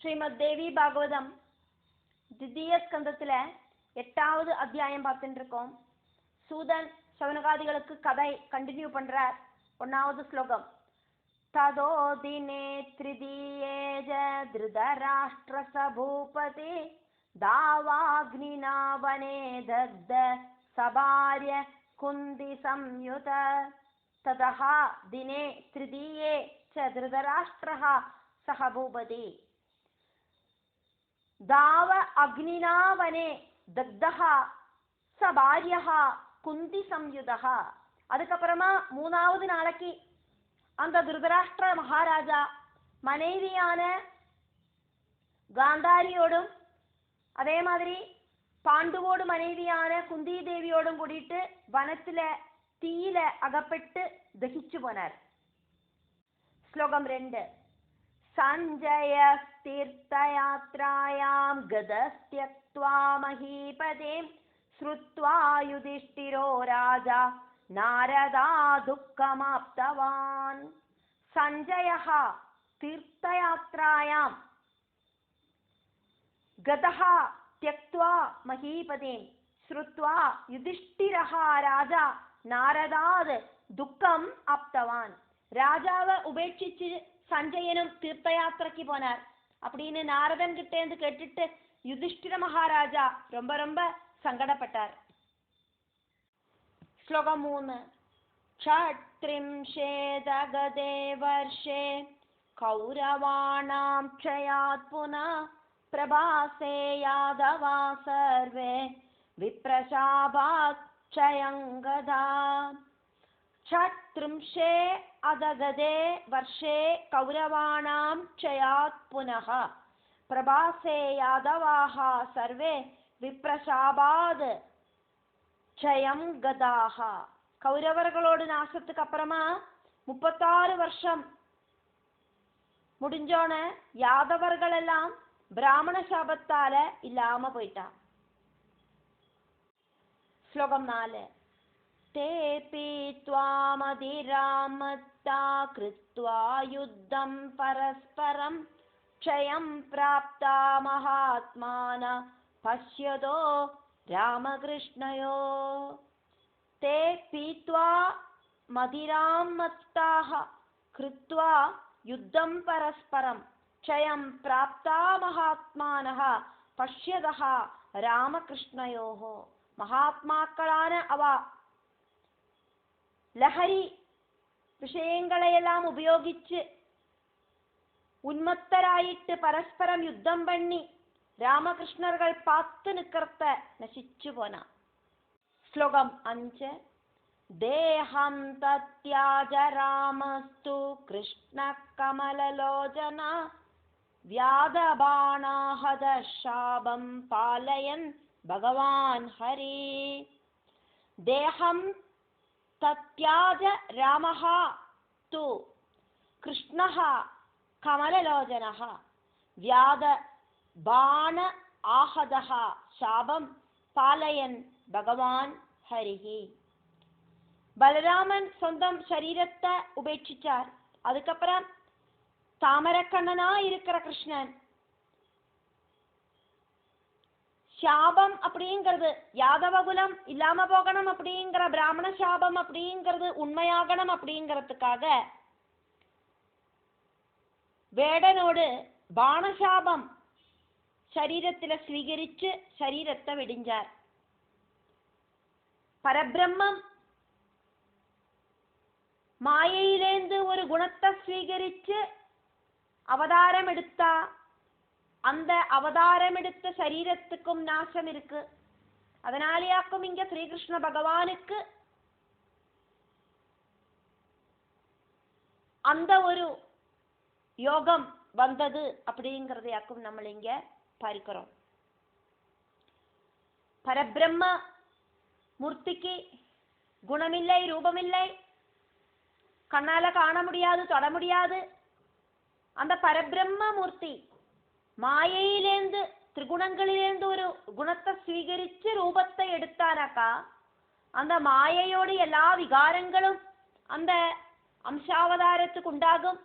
ஸ்ரீமத் தேவி பாகவதம் தித்திய ஸ்கந்தத்துல 8வது அத்தியாயம் பார்த்துட்டு இருக்கோம். சூதன் சவனகாதிகளுக்கு கதை கண்டினியூ பண்றார். 1வது ஸ்லோகம். ததோ தினே த்ரிதீயே திருதராஷ்டிர சபூபதி தாவாக்னினா வனே தக்த சபார்ய குந்தி சம்யுத. ததஹ தினே த்ரிதீயே ச திருதராஷ்டிரஹ சஹ பூபதி தாவ அக்னினா வனே தக்தஹ சபார்யஹ குந்தி சம்யுதஹ. அதுக்கப்புறமா 3வது நாளைக்கு அந்த திருதராஷ்டிர மகாராஜா மனைவியான காந்தாரியோடும் அதே மாதிரி பாண்டுவோடு மனைவியான குந்தி தேவியோடும் கூடிட்டு வனத்துல தீயில அகப்பட்டு தகிச்சு போனார். ஸ்லோகம் 2. சஞ்சய தீர்த்தயாத்ராயாம் கதஸ்த்யக்த்வா மஹீபதேம் ஸ்ருத்வா யுதிஷ்டிரோ ராஜா நாரதா துக்கமாப்தவான். சஞ்சயः தீர்த்தயாத்ராயாம் கதः த்யக்த்வா மஹீபதேம் ஸ்ருத்வா யுதிஷ்டிரः ராஜா நாரதாத் துக்கம் ஆப்தவான். ராஜாவை உபேட்சிச்சு சஞ்சயனும் தீர்த்தயாத்திரைக்கு போனார் அப்படின்னு நாரதன் கிட்ட இருந்து கேட்டுட்டு யுதிஷ்டிர மகாராஜா ரொம்ப ரொம்ப சங்கடப்பட்டார். ஸ்லோகம் 3. ஷட்த்ரிம்ஷேதகதே வர்ஷே கௌரவாணாம் க்ஷயாத் புனா பிரபாசே யாதவா சர்வே விப்ரசாபாத் க்ஷயங்கதா. ஷட்த்ரிம்ஷே அதகதே வர்ஷே கௌரவாணாம் க்ஷயாத் புனः பிரபாசே யாதவாः சர்வே விப்ரசாபாத் க்ஷயம் கதாः. கௌரவர்களோடு நாசத்துக்கு அப்புறமா 36 வருஷம் முடிஞ்சோன யாதவர்கள் எல்லாம் பிராமண சாபத்தால இல்லாம போயிட்டான். ஸ்லோகம் 4. ते पीत्वा मदिरामत्ता कृत्वा युद्धं परस्परं क्षयं प्राप्ता महात्मान पश्यतो रामकृष्णयो. ते पीत्वा मदिरामत्ताः कृत्वा युद्धं परस्परं क्षयं प्राप्ता महात्मानः पश्यतः रामकृष्णयोः. மகாத்மாக்களான அவ லஹரி விஷயங்களையெல்லாம் உபயோகிச்சு உன்மத்தராயிட்டு பரஸ்பரம் யுத்தம் பண்ணி ராமகிருஷ்ணர்கள் பார்த்து நிக்கிறத நசிச்சு போனா. ஸ்லோகம் 5. தேஹம் தத்யாஜ ராமஸ்து கிருஷ்ண கமலலோச்சனா வியாதபாணாஹத சாபம் பாலயன் பகவான் ஹரி. தேஹம் தத்யாஜ ராமஹ து கிருஷ்ணஹ கமலலோச்சனஹ வியாத பாண ஆஹதஹ சாபம் பாலயன் பகவான் ஹரிஹி. பலராமன் சொந்தம் சரீரத்தை உபேட்சிச்சார். அதுக்கப்புறம் தாமரக்கண்ணனா இருக்கிற கிருஷ்ணன் சாபம் அப்படிங்கிறது யாதவகுலம் இல்லாம போகணும் அப்படிங்கிற பிராமண சாபம் அப்படிங்கிறது உண்மையாகணும் அப்படிங்கிறதுக்காக வேடனோடு பாணசாபம் சரீரத்துல ஸ்வீகரிச்சு சரீரத்தை வெடிஞ்சார். பரபிரம்மம் மாயையிலேந்து ஒரு குணத்தை ஸ்வீகரிச்சு அவதாரம் எடுத்தா அந்த அவதாரம் எடுத்த சரீரத்துக்கும் நாசம் இருக்கு. அதனாலேயாக்கும் இங்க ஸ்ரீகிருஷ்ண பகவானுக்கு அந்த ஒரு யோகம் வந்தது அப்படிங்கிறதையாக்கும் நம்ம இங்க பார்க்கிறோம். பரபிரம்ம மூர்த்திக்கு குணமில்லை, ரூபமில்லை, கண்ணால காண முடியாது, தொட முடியாது. அந்த பரபிரம்ம மூர்த்தி மாயையிலேந்து திரிகுணங்களிலேந்து ஒரு குணத்தை ஸ்வீகரிச்சு ரூபத்தை எடுத்தானாக்கா அந்த மாயையோடு எல்லா விகாரங்களும் அந்த அம்சாவதாரத்துக்கு உண்டாகும்.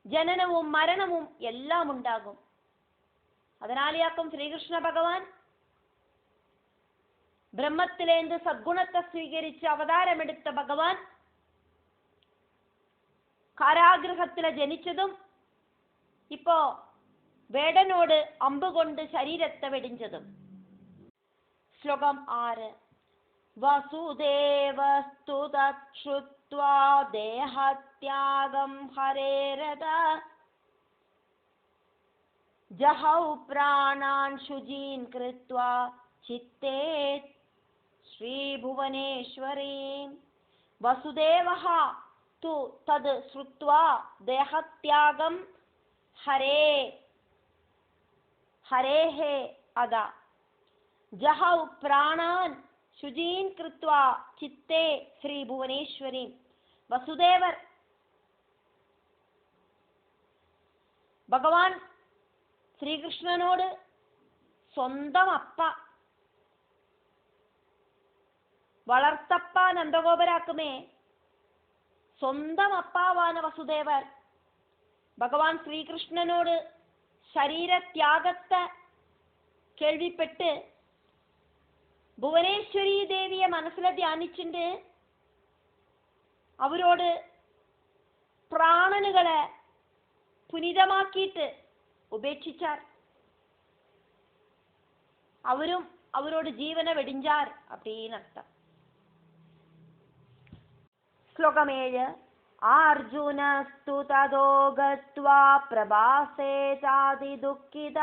ജനനവും മരണവും എല്ലാം ഉണ്ടാകും. അതിനാലെയാക്കും ശ്രീകൃഷ്ണ ഭഗവാൻ ബ്രഹ്മത്തിലേന്ത് സദ്ഗുണത്തെ സ്വീകരിച്ച് അവതാരമെടുത്ത ഭഗവാൻ കാരാഗൃഹത്തിലെ ജനിച്ചതും ഇപ്പോ വേടനോട് അമ്പുകൊണ്ട് ശരീരത്തെ വെടിഞ്ഞതും. ശ്ലോകം 6. വസുദേവസ്തു തച്ഛുത്വാ ദേഹത്യാഗം ഹരേരത ജഹൗ പ്രാണാൻ ശുചീൻ കൃത്വാ ചിത്തേ ശ്രീഭുവനേശ്വരീം. വസുദേവഃ തു തദ് ശ്രുത്വാ ദേഹത്യാഗം ഹരേഃ അദ ജഹൗ പ്രാണാൻ ശുചീൻ കൃത്വാ ചിത്തേ ശ്രീഭുവനേശ്വരീം. വസുദേവർ ഭഗവാൻ ശ്രീകൃഷ്ണനോട് സ്വന്തം അപ്പ വളർത്തപ്പ നന്ദഗോപരാക്കുമേ സ്വന്തം അപ്പാവാന വസുദേവർ ഭഗവാൻ ശ്രീകൃഷ്ണനോട് ശരീരത്യാഗത്തെ കേൾവിപ്പെട്ട് ഭുവനേശ്വരി ദേവിയെ മനസ്സിലെ ധ്യാനിച്ചിട്ട് അവരോട് പ്രാണനുകളെ പുനിതമാക്കിയിട്ട് ഉപേക്ഷിച്ചാർ. അവരും അവരോട് ജീവനെ വെടിഞ്ചാർ അപ്പീനർത്ഥം. ശ്ലോകം 7. അർജുനസ്തു തതോ ഗത്വാ പ്രഭാസേ ചാതി ദുഃഖിത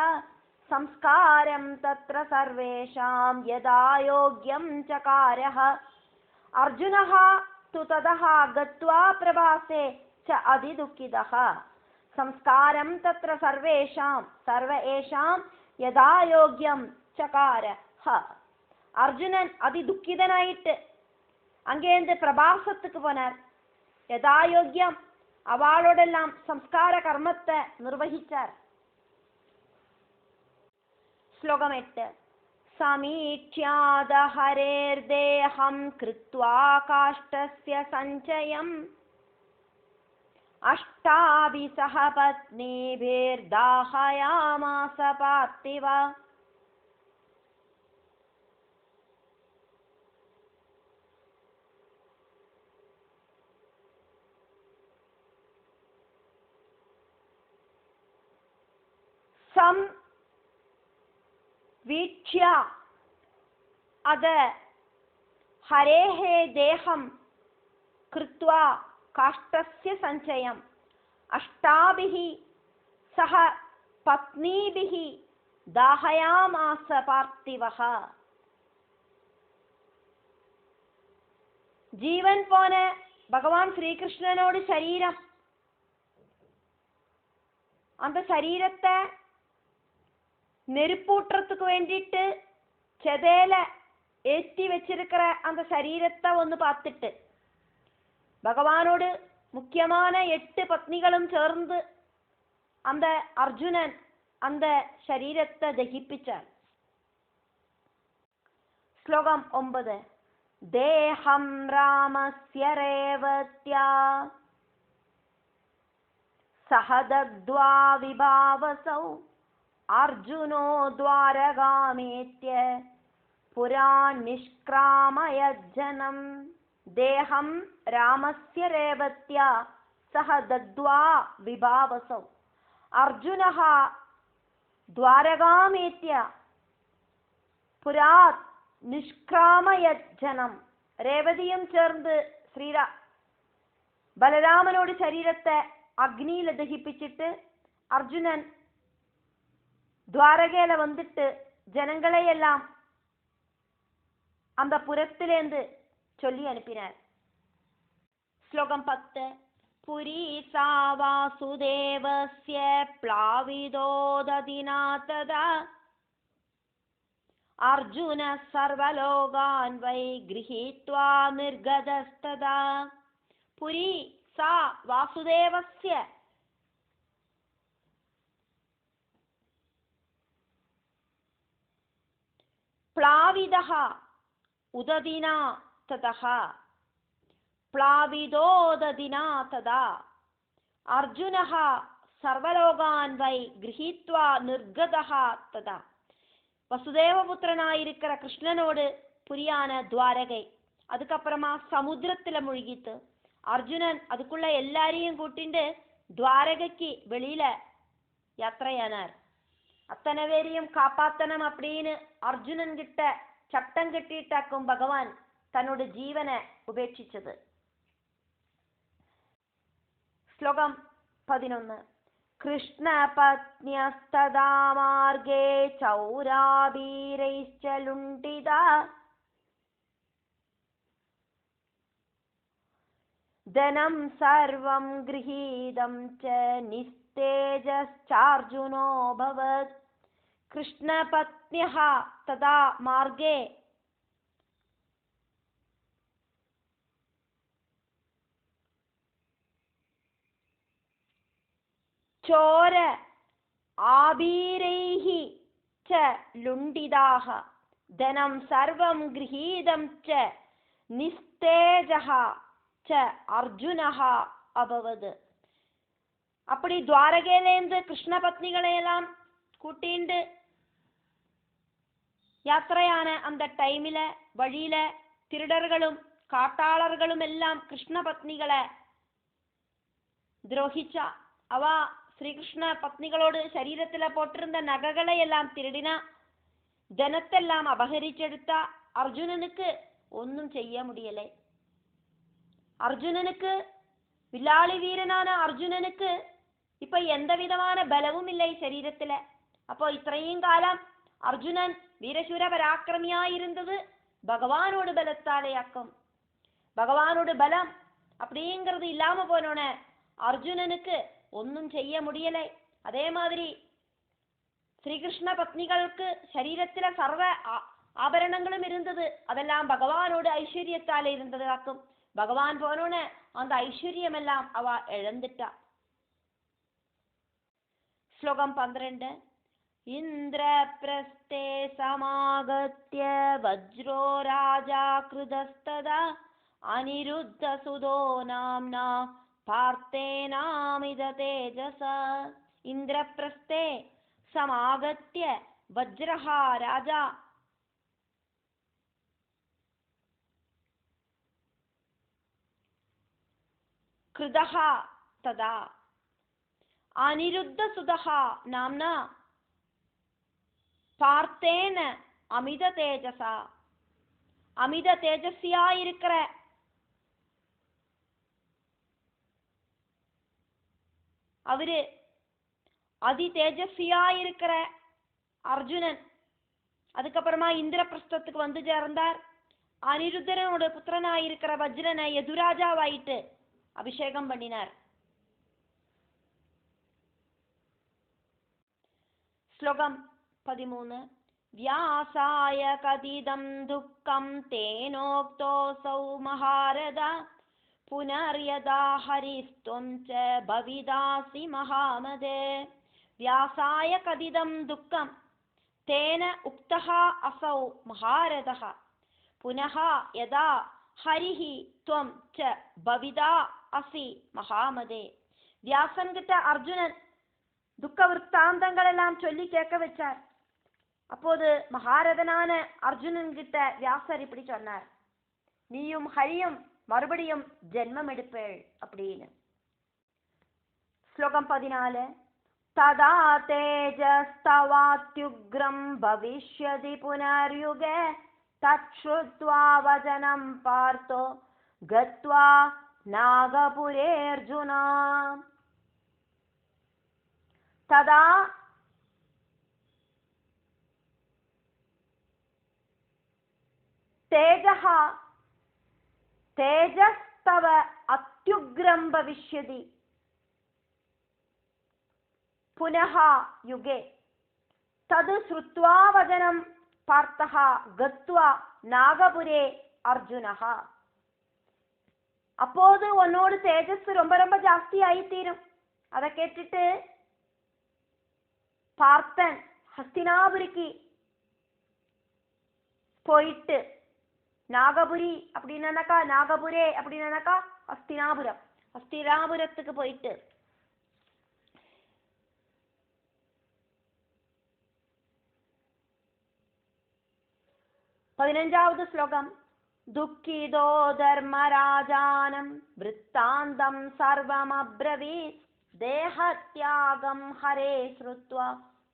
സംസ്കാരം തത്ര സർവേഷാം യഥാ യോഗ്യം ചകാരഃ. അർജുനഃ തു തതഃ ഗത്വാ പ്രഭാസേ ച അതിദുഃഖിതഃ സംസ്കാരം തത്ര സർവേഷാം സർവേഷാം യഥാ യോഗ്യം ചകാരഃ. അർജുനൻ അതിദുഃഖിതനായിട്ട് അങ്ങേന്ത് പ്രഭാസത്തുക്ക് പോനാർ. യഥായോഗ്യം അവളോടെല്ലാം സംസ്കാര കർമ്മത്തെ നിർവഹിച്ചാർ. ശ്ലോകം 8. സമീക്ഷ്യാദ ഹരേർദേഹം കൃത്വാ കാഷ്ടസ്യ സഞ്ചയം അഷ്ടാഭി സഹപത്നീഭിർദാഹയാമാസ പാർത്ഥിവ. വീക്ഷ്യ അത് ഹരേഃ ദേഹം കൃത്വാ കാഷ്ടസ്യ സഞ്ചയം അഷ്ടാഭിഃ സഹ പത്നീഭിഃ ദാഹയാമാസ പാർത്ഥിവഃ. ജീവൻ പോന് ഭഗവാൻ ശ്രീകൃഷ്ണനോട് ശരീരം அந்த ശരീരത്തെ நெருப்பூட்டுறதுக்கு வேண்டிட்டு செதையில ஏற்றி வச்சிருக்கிற அந்த சரீரத்தை ஒன்று பார்த்துட்டு பகவானோடு முக்கியமான 8 பத்னிகளும் சேர்ந்து அந்த அர்ஜுனன் அந்த சரீரத்தை ദഹിപ്പിച്ചാர். ശ്ലോകം 9. ദേഹം രാമസ്യ രേവത്യാ സഹദഗ്ധ്വാ വിഭാവസൗ അർജുനോ ദ്വാരകാമേത്യ പുരാ നിഷ്ക്രാമയജ്ജനം. ദേഹം രാമസ്യ രേവത്യാ സഹ ദഗ്ധ്വാ വിഭാവസൗ അർജുനഃ ദ്വാരകാമേത്യ പുരാ നിഷ്ക്രാമയജ്ജനം. രേവതിയും ചേർന്ന് ബലരാമനോട് ശരീരത്തെ അഗ്നിയിൽ ദഹിപ്പിച്ചിട്ട് അർജുനൻ ദ്വാരകയില വന്നിട്ട് ജനങ്ങളെയെല്ലാം அந்த പുരത്തിലേന്ത് ചൊല്ലി അനുപ്പിനാർ. ശ്ലോകം 10. പുരീ സാ വാസുദേവസ്യ പ്ലാവിതോദതിനാ തദാ അർജുന സർവലോകാൻ വൈ ഗൃഹീത്വാ നിർഗതസ്തദാ. പുരീ സാ വാസുദേവസ്യ പ്ലാവിതഃ ഉദതിനാ തതഃ പ്ലാവിതോദതിനാ തദാ അർജുനഃ സർവലോകാൻ വൈ ഗൃഹീത്വാ നിർഗതഃ തഥാ. வசுதேவபுத்திரனாயிருக்கிற கிருஷ்ணனோடு புரியான துவாரகை. அதுக்கப்புறமா சமுத்திரத்துல முழுகித்து அர்ஜுனன் அதுக்குள்ள எல்லாரையும் கூட்டிண்டு துவாரகைக்கு வெளியில யாத்திரையானார். அத்தனை பேரையும் காப்பாத்தனம் அப்படின்னு அர்ஜுனன் கிட்ட சட்டம் கட்டிட்டாக்கும் பகவான் தன்னோட ஜீவனை உபேட்சிச்சது. ശ്ലോകം 11. കൃഷ്ണപത്ന്യസ്തദാ മാർഗേ ചൗരാബീരൈശ്ച ലുണ്ഠിതാ ധനം സർവം ഗൃഹീതം ച നിസ്തേജശ്ചാർജുനോഭവത്. കൃഷ്ണപത്ന്യഃ തദാ മാർഗേ ചോര ആബീരൈഃ ച ലുണ്ഠിതാഃ ധനം സർവം ഗൃഹീതം ച നിസ്തേജഃ ച അർജുനഃ അഭവത്. அப்படி துவாரகையிலேருந்து கிருஷ்ண பத்னிகளையெல்லாம் கூட்டிண்டு யாத்திரையான அந்த டைமில வழியில திருடர்களும் காட்டாளர்களும் எல்லாம் கிருஷ்ண பத்னிகளை துரோகிச்சா. அவ ஸ்ரீகிருஷ்ண பத்னிகளோடு ശരീരത്തില போட்டிருந்த நகைகளை எல்லாம் திருடினா, தனத்தெல்லாம் அபகரிச்செடுத்தா. அர்ஜுனனுக்கு ஒன்றும் செய்ய முடியலை. அர்ஜுனனுக்கு வில்லாளி வீரனான அர்ஜுனனுக்கு இப்ப எந்த விதமான பலவும் இல்லை ശരീരത്തിல. அப்போ இത്രയും കാലം அர்ஜுனன் வீரசூர பராக்கிரமியாயிருந்தது பகவானோட பலத்தாலேயாக்கும். பகவானோட பலம் அப்படிங்கிறது இல்லாம போனோன அர்ஜுனனுக்கு ஒன்றும் செய்ய முடியலை. அதே மாதிரி ஸ்ரீகிருஷ்ண பத்னிகளுக்கு ശരീരത്തിல சர்வ ஆபரணங்களும் இருந்தது. அதெல்லாம் பகவானோட ஐஸ்வர்யத்தால இருந்ததாக்கும். பகவான் போனோன அந்த ஐஸ்வர்யம் எல்லாம் அவ இழந்துட்டா. ശ്ലോകം 12. ഇന്ദ്രപ്രസ്ഥേ സമാഗത്യ വജ്രോ രാജാ കൃതസ്തദാ അനിരുദ്ധസുതോ നാംനാ പാർത്ഥേനാമിത തേജസ. ഇന്ദ്രപ്രസ്ഥേ സമാഗത്യ വജ്രഃ രാജാ കൃതഃ തദാ അനിരുദ്ധസുതഃ നാംനാ பார்த்தேன அமித தேஜசா. அமித தேஜஸ்வியாயிருக்கிற அவரு அதி தேஜஸ்வியாயிருக்கிற அர்ஜுனன் அதுக்கப்புறமா இந்திரபிரஸ்தத்துக்கு வந்து சேர்ந்தார். அனிருத்தனோட புத்திரனாயிருக்கிற வஜ்ரனை யதுராஜாவாயிட்டு அபிஷேகம் பண்ணினார். ശ്ലോകം 13. വ്യാസായ കഥിതം ദുഃഖം തേനോക്തോസൗ മഹാരഥ പുനർയഥാ ഹരിസ്ത്വം ച ഭവിദാസി മഹാമതേ. വ്യാസായ കഥിതം ദുഃഖം തേന ഉക്തഃ അസൗ മഹാരഥഃ പുനഃ യഥാ ഹരിഃ ത്വം ച ഭവിദാ അസി മഹാമതേ. വ്യാസൻ கிட்ட அர்ஜுனன் துக்க விற்த்தாந்தங்கள் எல்லாம் சொல்லி கேட்க வச்சார். அப்போது மகாரதனான அர்ஜுனன் கிட்ட வியாசர் இப்படி சொன்னார், நீயும் ஹரியும் மறுபடியும் ஜென்மம் எடுப்பேள் அப்படின்னு. ശ്ലോകം 14. തദാ തേജസ്തവാത്യുഗ്രം ഭവിഷ്യതി പുനർയുഗേ തച്ഛ്രുത്വാ വചനം പാർത്ഥോ ഗത്വാ നാഗപുരേ അർജുന. തദാ തേജഃ തേജസ്തവ അത്യുഗ്രം ഭവിഷ്യതി പുനഃ യുഗേ തത് ശ്രുത്വാ വചനം പാർത്ഥഃ ഗത്വാ നാഗപുരേ അർജുനഃ. அப்போது உன்னோடு தேஜஸ் ரொம்ப ரொம்ப ஜாஸ்தி ஆயித்தீரும். அதை கேட்டுட்டு பார்த்தன் ஹஸ்தினாபுரிக்கு போயிட்டு, நாகபுரி அப்படின்னாக்கா நாகபுரே அப்படின்னாக்கா ஹஸ்தினாபுரம், ஹஸ்தினாபுரத்துக்கு போயிட்டு 15வது ஸ்லோகம். துக்கிதோ தர்மராஜானம் விருத்தாந்தம் சர்வம் அப்ரவீத் தேஹத்யாகம் ஹரே ஸ்ருத்வா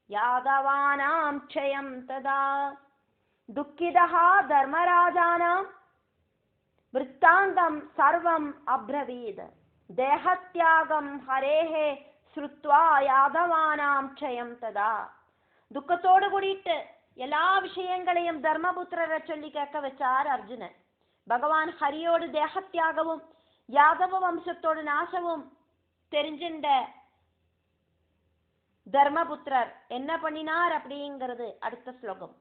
யாதவானாம் க்ஷயம் ததா. துக்கிதः தர்மராஜானாம் விருத்தாந்தம் சர்வம் அப்ரவீத் தேஹத்யாகம் ஹரேஹ ஸ்ருத்வா யாதவானாம் க்ஷயம் ததா. துக்கத்தோடு கூடிட்டு எல்லா விஷயங்களையும் தர்மபுத்திரரை சொல்லி கேட்க வச்சார் அர்ஜுனன். பகவான் ஹரியோடு தேகத்தியாகவும் யாதவ வம்சத்தோடு நாசவும் தெரிஞ்சின்ற தர்மபுத்திரர் என்ன பண்ணினார் அப்படிங்கிறது அடுத்த ஸ்லோகம்.